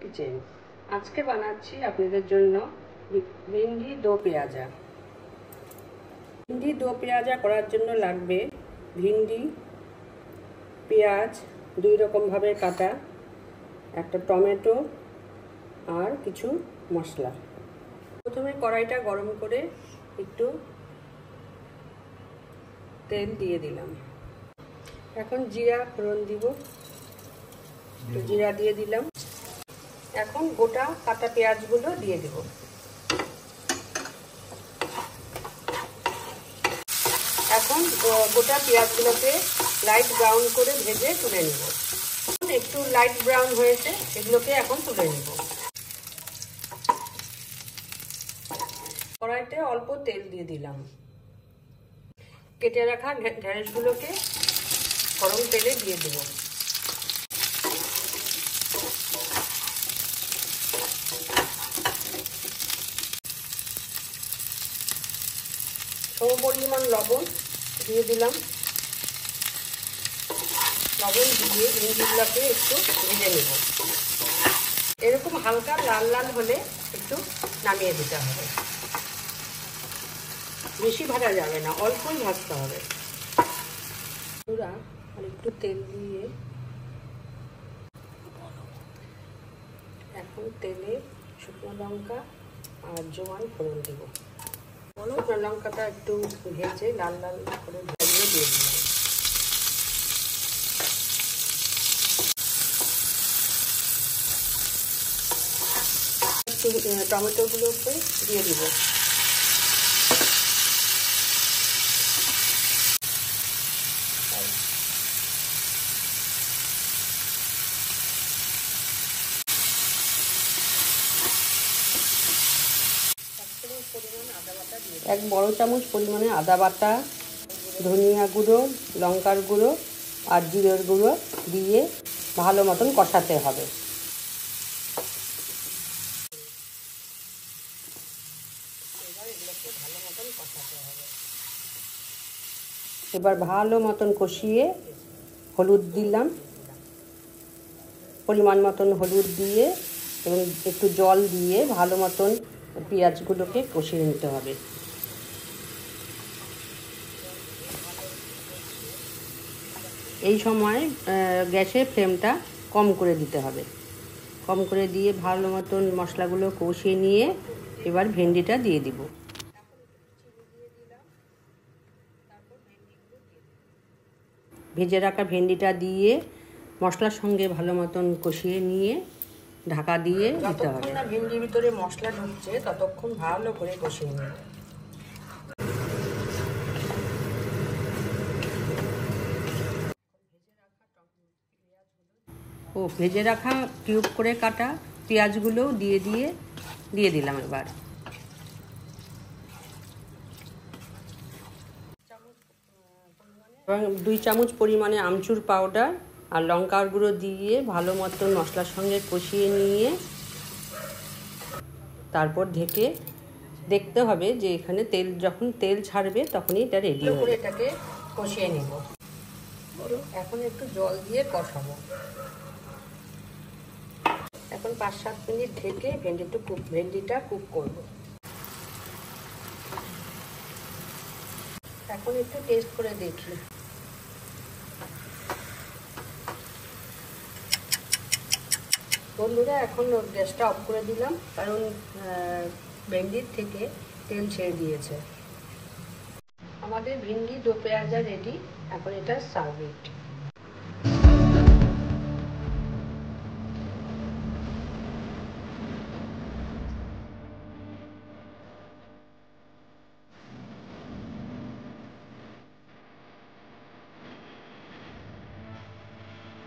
Kitchen. আজকে বানাচ্ছি আপনাদের জন্য ভিন্ডি দো পেঁয়াজা। ভিন্ডি দো পেঁয়াজা করার জন্য লাগবে ভিন্ডি, পেঁয়াজ দুই রকমভাবে কাটা, একটা টমেটো আর কিছু মশলা। প্রথমে কড়াইটা গরম করে একটু তেল দিয়ে দিলাম। এখন জিরা ফোড়ন দিব, একটু জিরা দিয়ে দিলাম। এখন গোটা কাটা পেঁয়াজগুলো দিয়ে দেব। এখন গোটা পেঁয়াজগুলোকে লাইট ব্রাউন করে ভেজে তুলে নেব। একটু লাইট ব্রাউন হয়েছে, এগুলোকে এখন তুলে নেব। কড়াইতে অল্প তেল দিয়ে দিলাম। কেটে রাখা ঢেঁড়সগুলোকে গরম তেলে দিয়ে দেব। সমপরিমাণ লবণ দিয়ে দিলাম। লবণ দিয়ে ভিন্ডিগুলোকে একটু ভেজে নেব। এরকম হালকা লাল লাল হলে একটু নামিয়ে দিতে হবে। বেশি ভাজা যাবে না, অল্পই ভাজতে হবে। পুরা আর একটু তেল দিয়ে এখন তেলে শুকনো লঙ্কা আর জোয়ান ফোড়ন দেব। শুকনো লঙ্কাটা একটু ভেজে লাল লাল করে ভেজে দিয়ে দিলাম। টমেটোগুলোকে দিয়ে দিব। এক বড় চামচ পরিমাণে আদা বাটা, ধনিয়া গুঁড়ো, লঙ্কার গুঁড়ো আর জিরের গুঁড়ো দিয়ে ভালো মতন কষাতে হবে। এবার ভালো মতন কষিয়ে হলুদ দিলাম, পরিমাণ মতন হলুদ দিয়ে এবং একটু জল দিয়ে ভালো মতন পেঁয়াজগুলোকে কষিয়ে নিতে হবে। এই সময় গ্যাসের ফ্লেমটা কম করে দিতে হবে। কম করে দিয়ে ভালো মতন মশলাগুলো কষিয়ে নিয়ে এবার ভেন্ডিটা দিয়ে দিব। ভেজে রাখা ভেন্ডিটা দিয়ে মশলার সঙ্গে ভালো মতন কষিয়ে নিয়ে ঢাকা দিয়ে দিতে হবে। যতক্ষণ না ভেন্ডির ভিতরে মশলা ঢুকছে ততক্ষণ ভালো করে কষিয়ে নেব। ভেজে রাখা কিউব করে কাটা পেঁয়াজগুলো দিয়ে দিলাম। এবার এবং 2 চামচ পরিমাণে আমচুর পাউডার আর লঙ্কার গুঁড়ো দিয়ে ভালো মতন মশলার সঙ্গে কষিয়ে নিয়ে তারপর ঢেকে দেখতে হবে যে এখানে যখন তেল ছাড়বে তখনই এটা রেডি হবে। এটাকে কষিয়ে নেব। এখন একটু জল দিয়ে কষাবো। এখন 5-7 মিনিট ঢেকে ভেন্ডিটা কুক করব। এখন একটু টেস্ট করে দেখি। বন্ধুরা, এখন গ্যাসটা অফ করে দিলাম, কারণ ভেন্ডির থেকে তেল ছেড়ে দিয়েছে। আমাদের ভিন্ডি দো পেঁয়াজা রেডি। এখন এটা সার্ভ ইট।